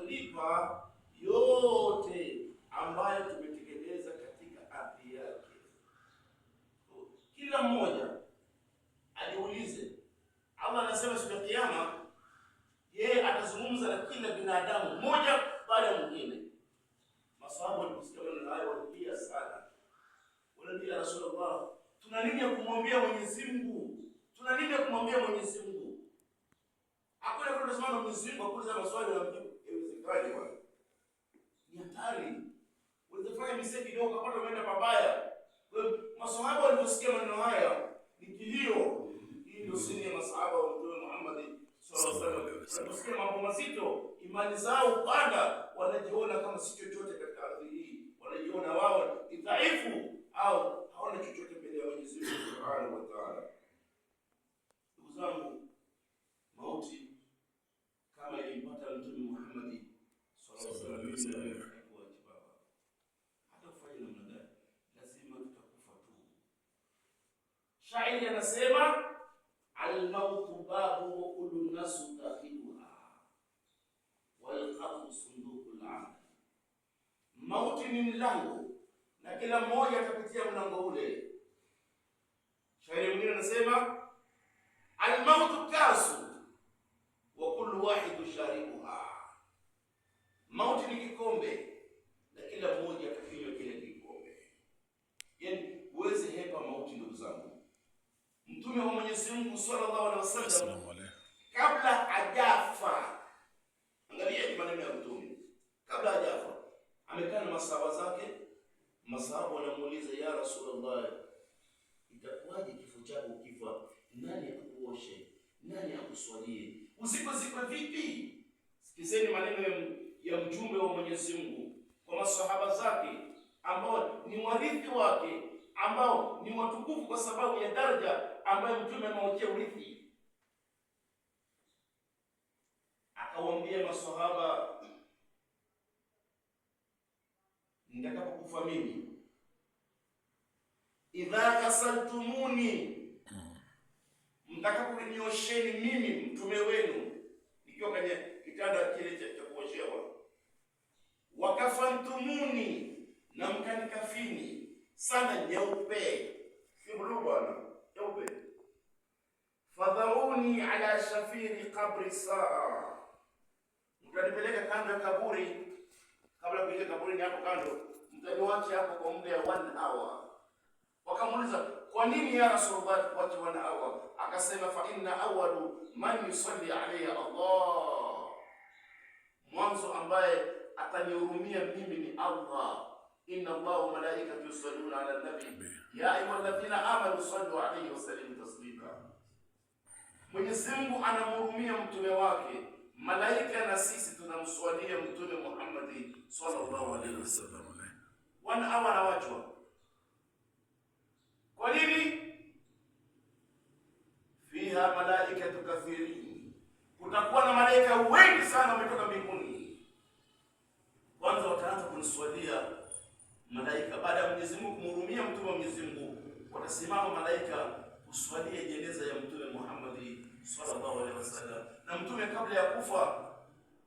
atatulipa yote ambayo tumetekeleza katika ardhi yake. Kila mmoja ajiulize. Allah anasema siku ya Kiyama yeye atazungumza na kila binadamu mmoja baada ya mwingine. Maswahaba waliposikia maneno hayo walilia sana. Waliambia Rasulullah, tuna nini ya kumwambia Mwenyezi Mungu? Tuna nini ya kumwambia Mwenyezi Mungu? Hakuna kitu tunasema na Mwenyezi Mungu kuuliza maswali na mjibu. Haiwezekani bwana. Ni hatari. Unafanya mistake kidogo kapata umeenda pabaya. Kwa maswahaba waliposikia maneno haya ni kilio. Hii ndio siri ya maswahaba wa Mtume Muhammad sallallahu alaihi wasallam. Waliposikia mambo mazito, imani zao upanda, wanajiona kama si chochote katika ardhi hii. Wanajiona wao ni dhaifu au hawana chochote mbele ya Mwenyezi Mungu Subhanahu wa Ta'ala. Ndugu zangu, mauti kama ilimpata Mtume Muhammad sallallahu alaihi wasallam hata kufanya namna gani, lazima tutakufa tu. Shairi anasema al-mautu babu wa kullu nasu dakhiluha wal qabru sunduqul amal. Mauti ni mlango na kila mmoja atapitia mlango ule. Shairi mwingine anasema al-mautu kasu wa kullu wahid sharibuha. Mauti ni kikombe na kila mmoja atakinywa kile kikombe. Yaani uweze hepa mauti, ndugu zangu. Mtume wa Mwenyezi Mungu sallallahu alaihi wasallam kabla hajafa, angalia maneno ya Mtume, kabla hajafa amekaa na masahaba zake. Masahaba wanamuuliza, ya Rasulullah, itakuwaje kifo chako ukifa? Nani akuoshe? Nani akuswalie? Usipozikwe vipi? Sikizeni maneno ya mjumbe wa Mwenyezi Mungu kwa masahaba zake ambao ni warithi wake, ambao ni watukufu kwa sababu ya daraja ambayo Mtume amewachia urithi. Akawaambia masahaba, nitakapokufa mimi, idha kasaltumuni, mtakaponiosheni mimi mtume wenu nikiwa kwenye kitanda kile cha kuoshewa, wakafantumuni, na mkanikafini sana nyeupe, si blue bwana, nyeupe, fadhauni ala shafiri qabri saa, mkanipeleka kando ya kaburi. Kabla kuingia kaburini hapo kando, mtaniwacha hapo kwa muda ya 1 hour. Wakamuuliza, kwa nini ya Rasulullah tuache 1 hour? Akasema, fa inna awwalu man yusalli alayya Allah, mwanzo ambaye atanihurumia mimi ni Allah. Inna Allaha wa malaikatahu yusalluna ala nabi ya ayyuhalladhina amanu sallu alayhi wa sallimu taslima. Mwenyezi Mungu anamhurumia mtume wake, malaika na sisi tunamswalia Mtume Muhammad sallallahu alaihi wasallam. 1 hour anawachwa. Kwa nini? Fiha malaikatu kathirin, kutakuwa na malaika wengi sana wametoka mbinguni. Kwanza wataanza kuniswalia malaika, baada ya Mwenyezi Mungu kumhurumia mtume wa Mwenyezi Mungu, watasimama malaika kuswalia jeneza ya Mtume Muhammad sallallahu alaihi wasallam. Na mtume kabla ya kufa,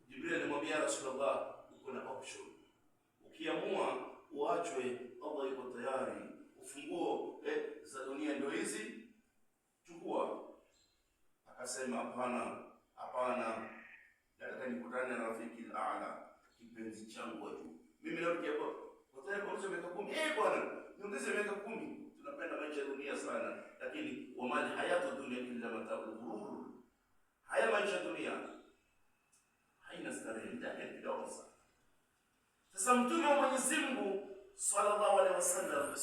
Jibril alimwambia Rasulullah, uko na option. Ukiamua uachwe, Allah yuko tayari. Ufunguo za dunia ndio hizi, chukua. Akasema hapana, hapana, nataka nikutane na rafiki al-aala, kipenzi changu wa juu. Mimi leo nikiapo hotel kwa miaka 10, bwana, niongeze miaka 10. Tunapenda maisha ya dunia sana, lakini wa mali hayatu dunia illa mata'ul ghurur. Haya maisha ya dunia haina starehe, ndio kidogo sana. Sasa mtume wa Mwenyezi Mungu sallallahu alaihi wasallam,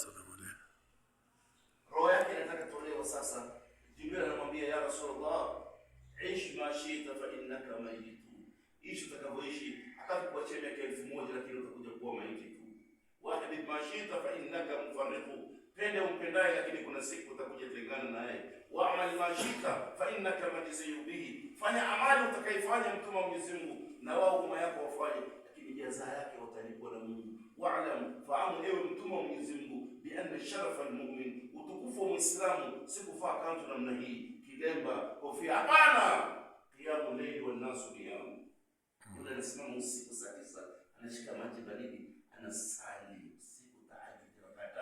roho yake inataka tolewa sasa. Jibril anamwambia, ya Rasulullah, ishi ma shita fa innaka mayitu, ishi utakavyoishi. Atakuachia miaka 1000 lakini utakuja kuwa maiti tu. Wahdid ma shita fa innaka mufarriqu, pende umpendaye lakini kuna siku utakuja tengana naye. Wa'mal ma shita fa innaka majziyu bihi, fanya amali utakayofanya mtume wa Mwenyezi Mungu na wao umma yako wafanye, lakini jaza yake utalipwa na Mungu. Wa'lam, fahamu ewe mtume wa Mwenyezi Mungu, bi anna sharafa almu'min, utukufu wa Muislamu si kuvaa kanzu namna hii, kilemba, kofia, hapana. Qiyamu layli wan nasu qiyam, Yule anasimama usiku saa 9 anashika maji baridi anasali usiku tahajjud raka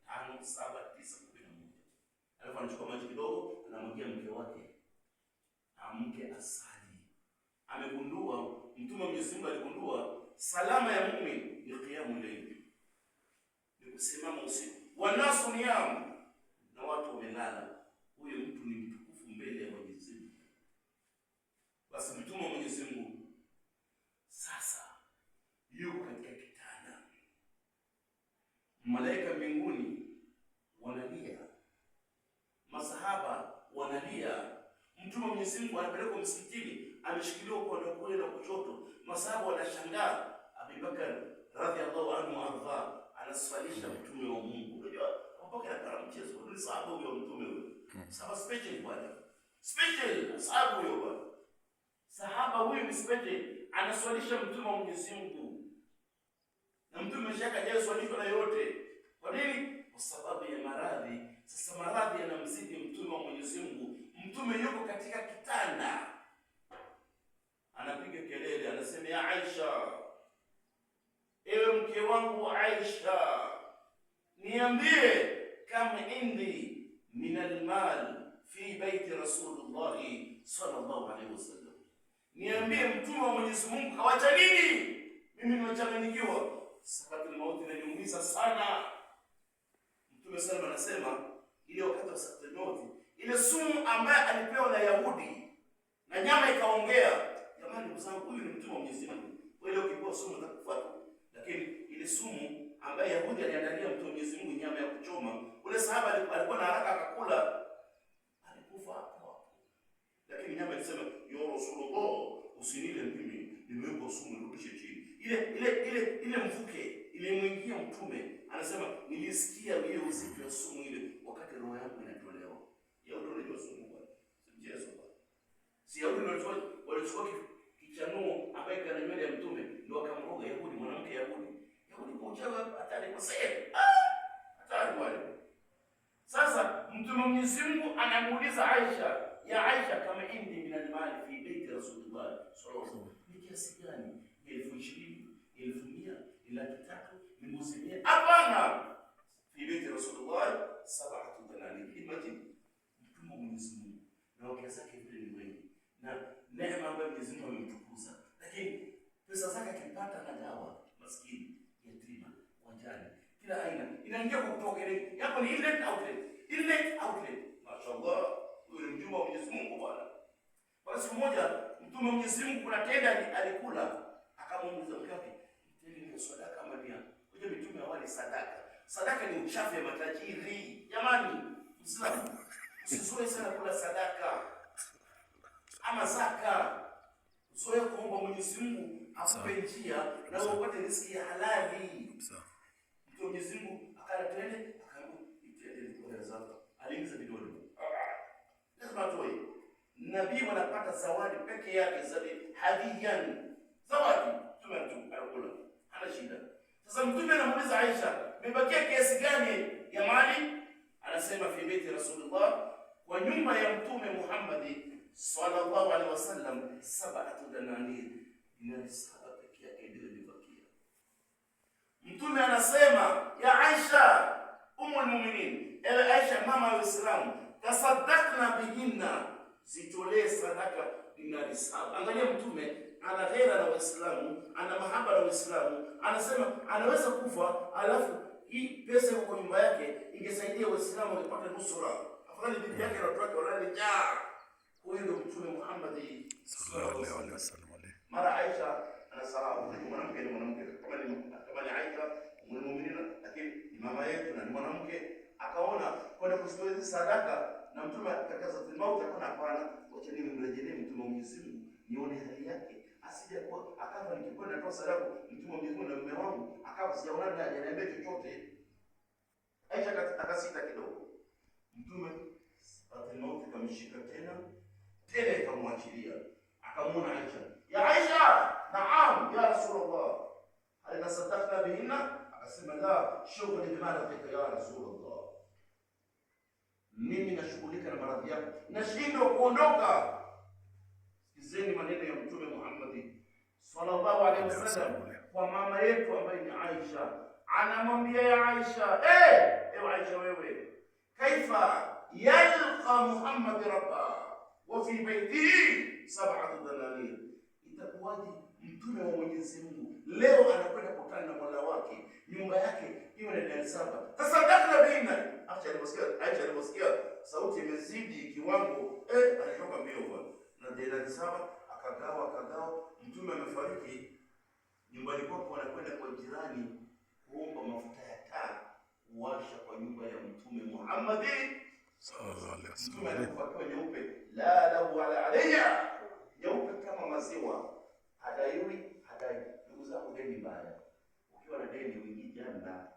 3, 5, 7, 9, 11. Alafu anachukua maji kidogo anamwagia mke wake. Amke asali. Amegundua Mtume Mwenyezi Mungu aligundua salama ya muumini ni qiyamul layl. Ni kusimama usiku. Wanasu niyam, na watu wamelala. Huyo mtu ni mtukufu mbele ya Mwenyezi Mungu. Basi Mtume wa Mwenyezi Mungu sasa yuko katika kitanda. Malaika mbinguni wanalia. Masahaba wanalia. Mtume wa Mwenyezi Mungu anapelekwa msikitini, ameshikiliwa kwa kulia na kushoto. Masahaba wanashangaa. Abu Bakar radhiallahu anhu arda anaswalisha Mtume wa Mungu. Unajua Abu Bakar ana mchezo, ni sahaba huyo Mtume huyo. Sahaba special bwana. Special sahaba huyo bwana. Sahaba huyu ni special, anaswalisha Mtume wa Mwenyezi Mungu. Na Mtume shaka jaye swalishwa na yote. Kwa nini? Kwa sababu ya maradhi. Sasa maradhi yanamzidi Mtume wa Mwenyezi Mungu. Mtume yuko katika kitanda. Anapiga kelele, anasema ya Aisha, ewe mke wangu Aisha, niambie kama indi min almal fi baiti Rasulullah sallallahu alaihi wasallam. Niambie Mtume wa Mwenyezi Mungu kawacha nini? Mimi nimechanganyikiwa. Sakaratul mauti inaniumiza sana. Mtume sallallahu anasema ile wakati wa sakaratul mauti, ile sumu ambaye alipewa na Yahudi na nyama ikaongea. Jamani ndugu zangu, huyu ni Mtume wa Mwenyezi Mungu. Wewe ukipewa sumu utakufa. Lakini ile sumu ambaye Yahudi aliandalia Mtume wa Mwenyezi Mungu, nyama ya kuchoma, ule sahaba alikuwa na haraka akakula, alikufa hapo. Lakini nyama ilisema ya Rasulullah, usinile mimi, nimeweka sumu nirudishe chini. Ile mvuke ilimwingia Mtume, anasema nilisikia ile uzito wa sumu ile wakati roho yangu inatolewa. Yahudi wanajua sumu bwana. Simjezo bwana. Si Yahudi walichukua kichanuo ambaye kana nywele ya Mtume ndio wakamroga Yahudi, mwanamke Yahudi. Yahudi kwa uchawi hatari kwa sasa. Hatari bwana. Sasa Mtume Mwenyezi Mungu anamuuliza Aisha, ya Aisha kama indi min al-mali fi baiti Rasulullah sallallahu alaihi wasallam. Ni kiasi gani? 20,000, 1,100, 300, ni muzimia. Hapana. Fi baiti Rasulullah 7 dinari. Imagine Mtume Mwenyezi Mungu na wake zake vile ni wengi. Na neema ambayo Mwenyezi Mungu amemtukuza. Lakini pesa zake akipata na dawa maskini, yatima, wajane, kila aina inaingia kwa kutoka ile. Hapo ni inlet outlet. Mashaallah, huyu ni mjumbe wa Mwenyezi Mungu bwana. Kwa siku moja Mtume wa Mwenyezi Mungu kuna tenda alikula, akamuuliza mke wake, "Tenda ni sadaka ama nia?" Unajua mitume awali sadaka. Sadaka ni uchafu ya matajiri. Jamani, Muislamu, usizoe sana kula sadaka ama zaka. Uzoe kuomba Mwenyezi Mungu akupe njia na upate riziki ya halali. Mtume wa Mwenyezi Mungu akala tende, akaambiwa itende ni kwa zaka. Aliingiza vidole. Lazima atoe. Nabii wanapata zawadi peke yake, hadiyan. Zawadi Mtume anakula. Hana shida. Sasa Mtume anamuuliza Aisha, "Mebakia kiasi gani ya mali?" Anasema fi baiti Rasulullah, kwa nyumba ya Mtume Muhammad sallallahu alaihi wasallam 7 dinari. Dinari 7 pekee yake ndio ilibakia. Mtume anasema, ya Aisha ummul mu'minin, ewe Aisha mama wa Uislamu, tasaddaqna bihinna, zitolee sadaka dinari 7. Angalia Mtume ana hera na Waislamu, ana mahaba na Waislamu. Anasema anaweza kufa alafu hii pesa iko kwa nyumba yake ingesaidia Waislamu wapate nusura. Afadhali bibi yake na watoto wake walale njaa. Huyu ndio Mtume Muhammad sallallahu alaihi wasallam. Mara Aisha anasahau mwanamke ni mwanamke, kama ni Aisha muumini, lakini mama yetu na ni mwanamke, akaona kwenda kutoa sadaka na Mtume akakataza mauti, akaona hapana, wacha nimrejelee Mtume wa Mwenyezi Mungu nione hali yake, asije kwa akafa nikikwenda natoa sadaka Mtume wa Mwenyezi Mungu na mume wangu akawa sijaona naye ananiambia chochote. Aisha akasita kidogo. Mtume mauti kamshika tena ikamwachilia. Akamuona Aisha, ya Aisha, naam ya Rasulullah, hal tasaddaqna bihinna? Akasema la, shughuli bimaradhika ya Rasulullah, mimi nashughulika na maradhi yako, nashindwa kuondoka. Sikizeni maneno ya Mtume Muhammad sallallahu alaihi wasallam kwa mama yetu ambaye ni Aisha, anamwambia ya Aisha, ewe Aisha, wewe kaifa yalqa Muhammad rabba wa fi baitihi 7 dananir, itakuwaje mtume wa Mwenyezi Mungu leo anakwenda kukutana na Mola wake, nyumba yake iwe na dinari 7. Tasaddaqna bina. Aisha aliposikia sauti imezidi kiwango, alitoka mbio bwana na dinari 7 akagawa. Mtume amefariki, nyumbani kwako anakwenda kwa jirani kuomba mafuta ya taa kuwasha kwa nyumba ya Mtume Muhammad sallallahu alaihi wasallam. Mtume alikuwa nyeupe, la lahu wala alayya, nyeupe kama maziwa, hadaiwi. Ndugu zangu, deni mbaya. Ukiwa na deni wingi jana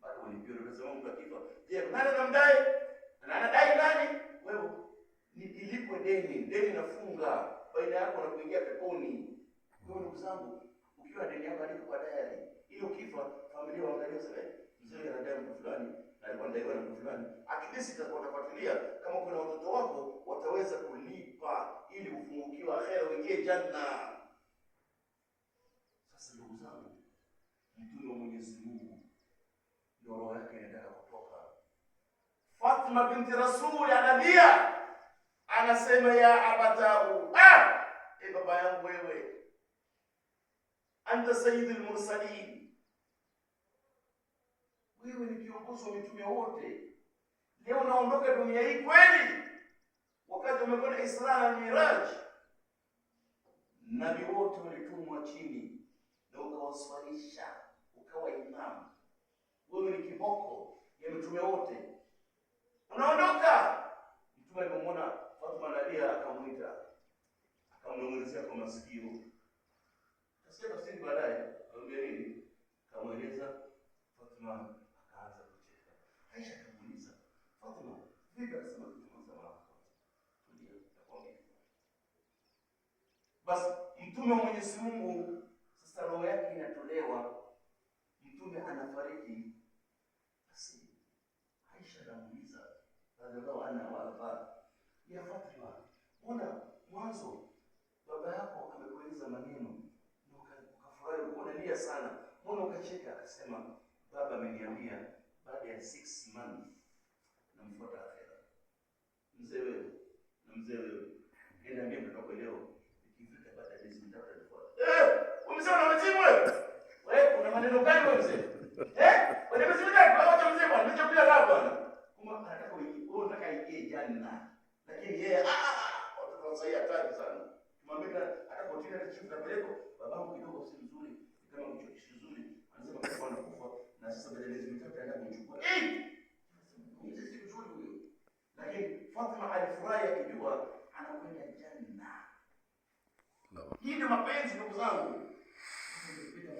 bado ulipio, unasema mtu akifa, je, nani anamdai? Na anadai nani? Wewe ilipwe deni nafunga baina yako na kuingia peponi. Kwa ndugu zangu, ukiwa deni yako aliko kwa dayari, ili ukifa familia waangalie sasa, mzee anadai mtu fulani na alikuwa anadaiwa na mtu fulani, at least itakufuatilia kama kuna watoto wako wataweza kulipa ili ufungukiwe akhera uingie janna. Sasa ndugu zangu, mtume wa Mwenyezi Mungu ndio roho yake inataka kutoka. Fatima binti Rasul analia, anasema ya abatahu, baba yangu wewe, anta sayyidul mursalin, wewe ni kiongozi wa mitume wote. Leo unaondoka dunia hii kweli, wakati umekwenda Isra na Miraj, nabii wote walitumwa chini na ukawaswalisha, ukawa imamu. Wewe ni kiboko ya mitume wote, unaondoka. Mtume alipomwona Fatima analia, akamwita, akamnong'onezea kwa masikio. Kasikia tafsiri baadaye, akamwambia nini? Akamweleza. Fatima akaanza kucheka. Aisha akamuuliza, Fatima, vipi? Akasema, tulia, nakwambia. Basi mtume wa Mwenyezi Mungu sasa roho yake inatolewa, mtume anafariki. Basi Aisha anamuuliza radhiallahu anha warda, ya Fatima, mbona mwanzo baba yako amekueleza maneno na ukafurahi, unalia sana, mbona ukacheka? Akasema, baba ameniambia baada ya 6 months namfuata akhera. Mzee wewe, niambia mtoto leo ikifika baada ya miezi 3 alifuata. Umesema na wajibu wewe, una maneno gani wewe mzee? Wewe mzee gani? Kwa mzee bwana, nimechukua baba bwana. Kuma anataka wewe unataka ingie janna. Lakini yeye watoto wasaidia hatari sana. Tumwambia atapotina na chifu tapeleko, babangu kidogo si mzuri, kama mtu kizuri, anasema kwa anakufa na sasa baada ya miezi 3 anaenda kumchukua. Mzee si mzuri huyo. Lakini Fatima alifurahi akijua anakwenda janna. Hii ndio mapenzi ndugu zangu.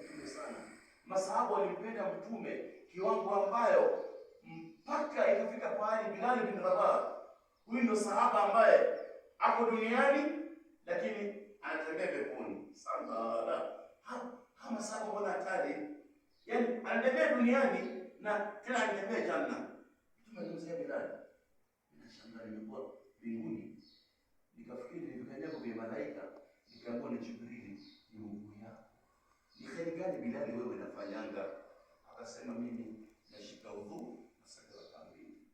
Mtume sana. Masahaba walimpenda mtume kiwango ambayo mpaka ikafika pale Bilal bin Rabah, huyu ndio sahaba ambaye ako duniani lakini anatembea peponi. Sana. Kama sahaba mbona hatari? Yaani anatembea duniani na tena anatembea janna. Mtume alimwambia Bilal, nikashangaa nimekuwa mbinguni. Nikafikiri nikaenda kwa malaika, nikaambiwa ni Jibril, ni Mungu yako. Ni kheri gani Bilal wewe unafanyanga? Akasema, mimi nashika udhu na sala kamili.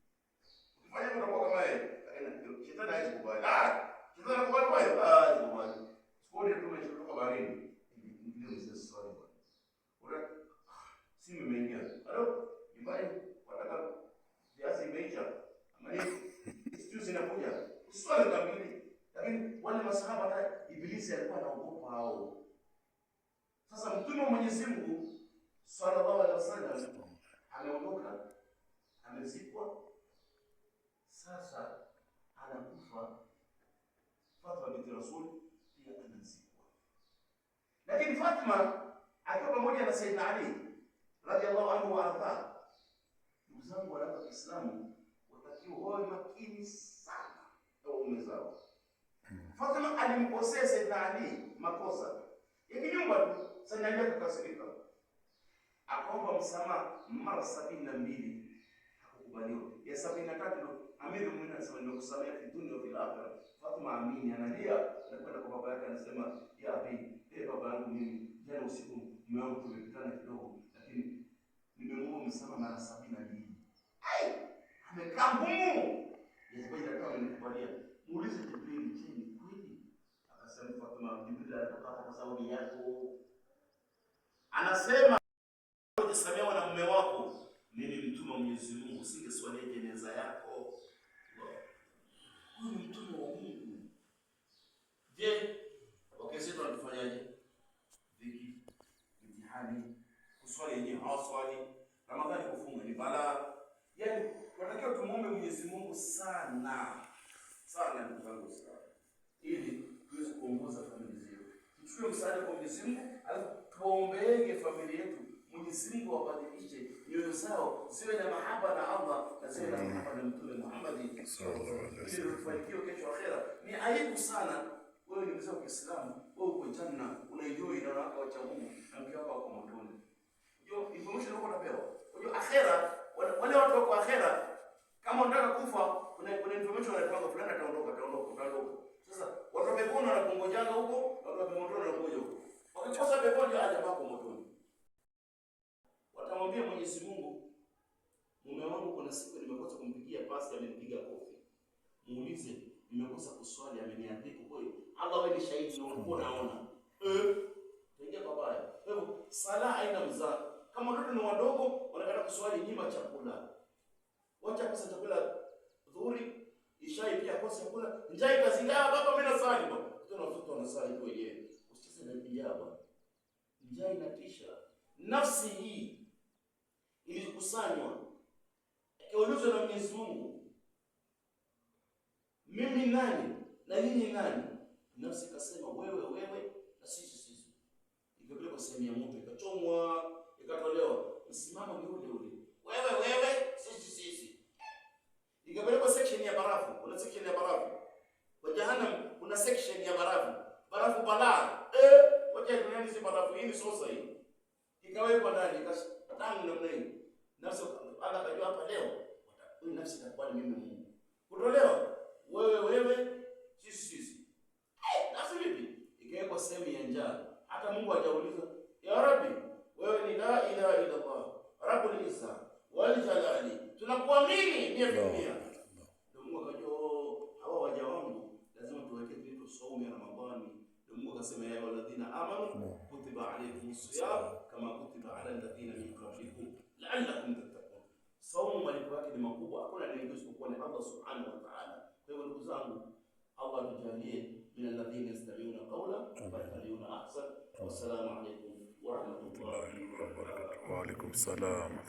Ukifanya hivyo utakuwa kama yeye. Shetani hawezi kubali. Shetani anakubali kwa hiyo. Kubali. Sikoni tumetoka baharini. Ndio mzee swali bwana. Ora simu imeingia. Halo, nyumbani wataka viazi imeisha. Amani sio zinakuja. Swali kamili. Lakini wale masahaba hata Ibilisi alikuwa anaogopa hao. Sasa mtume wa Mwenyezi Mungu sallallahu alaihi wasallam ameondoka, amezikwa, sasa anakufa. Fatima binti Rasul pia anazikwa. Lakini Fatima akiwa pamoja na Sayyidina Ali radhiallahu anhu warda. Ndugu zangu wa Kiislamu, watakiwa wawe makini sana na waume zao. Fatima alimkosea Sayyidina Ali makosa ya kinyumba tu. Sayyidina Ali akakasirika, akaomba msamaha mara 72, hakukubaliwa. Ya 73 Amir Mu'minin anasema nimekusamea fi dunia wa fil al-akhirah. Fatima amini analia, anakwenda kwa baba yake anasema, ya abi, baba yangu mimi jana usiku mume wangu tumepitana kidogo, lakini nimemuomba msamaha mara 72. Amekaa ngumu. Jezebeli akawa amenikubalia. Muulize Jibril, chini kweli? Akasema Fatima, Jibril anatoka hapa kwa sababu yako. Anasema ujisamehe na mume wako. Mimi mtume wa Mwenyezi Mungu singeswalia jeneza yako. Huyu ni mtume wa Mungu. Je, wakati tunafanyaje? Dhiki, mtihani, kuswali yenyewe hawaswali, Ramadhani kufunga ni balaa. Yaani tunatakiwa tumuombe Mwenyezi Mungu sana. Sana ndugu zangu sana. Ili tuweze kuongoza familia zetu. Tuchukue msaada kwa Mwenyezi Mungu, alafu tuombeege familia yetu. Mwenyezi Mungu awabadilishe nyoyo zao ziwe na mahaba na Allah na ziwe na mahaba na Mtume Muhammad sallallahu alaihi wasallam. Ili tufanikiwe kesho akhera. Ni aibu sana wewe ni mzee wa Kiislamu, wewe uko janna, unaenjoy na wako wa Mungu, na mke wako wako motoni. Hiyo information uko unapewa. Unajua akhera, wale watu wako akhera, kama unataka kufa, kuna information wanapanga fulani ataondoka. Sasa watu wa peponi wanakungojanga huko, watu wa motoni wanakuja huko. Wakikosa peponi aje wako motoni. Watamwambia Mwenyezi Mungu, mume wangu kuna siku nimekosa kumpigia pasi, amenipiga kofi. Muulize, nimekosa kuswali, ameniadhibu kweli? Allah wewe ni shahidi na unakuwa unaona. Tuingia babaya. Kwa hivyo sala haina mzaa. Kama watoto ni wadogo wanataka kuswali, nyima chakula. Wacha kosa chakula dhuhuri, ishai pia kosa chakula. Njaa ikazingaa, baba mimi nasali baba. Tuna watoto wanasali tu wenyewe. Usicheze na njaa bwana. Njaa inatisha. Nafsi hii ilikusanywa ikaulizwa na Mwenyezi Mungu, mimi nani na nyinyi nani? Nafsi ikasema wewe na sisi. Ikapelekwa sehemu ya moto, ikachomwa, ikatolewa. Msimamo ni ule. Wewe sisi. Ikapelekwa section ya barafu. Kuna section ya barafu. Kwa Jahannam kuna section ya barafu. Barafu balaa. Wacha duniani si barafu, hii ni sosa hii. Ikawekwa ndani, ikashtanga namna hii. Nafsi akajua hapa leo, huyu nafsi itakuwa mimi Mungu. Kutolewa, wewe, sisi. Nafsi vipi? Ikawekwa sehemu ya njaa. Hata Mungu hajauliza, ya Rabbi, wewe ni la ilaha illa Allah, Rabbul Izza wal Jalali. Tunakuamini 100%. Ndio Mungu akajua hawa waja wangu lazima tuweke vitu saumu ya Ramadhani. Ndio Mungu akasema ya waladhina amanu kutiba alaykumus siyam kama kutiba ala alladhina min qablikum la'allakum tattaqun. Saumu malipo yake ni makubwa, hakuna anayesipokuwa ni Allah subhanahu wa ta'ala. Kwa hivyo ndugu zangu, Allah tujalie min alladhina yastami'una qawla wa yattabi'una ahsana. Wassalamu alaykum wa rahmatullahi wa barakatuh. Wa alaykum salaam.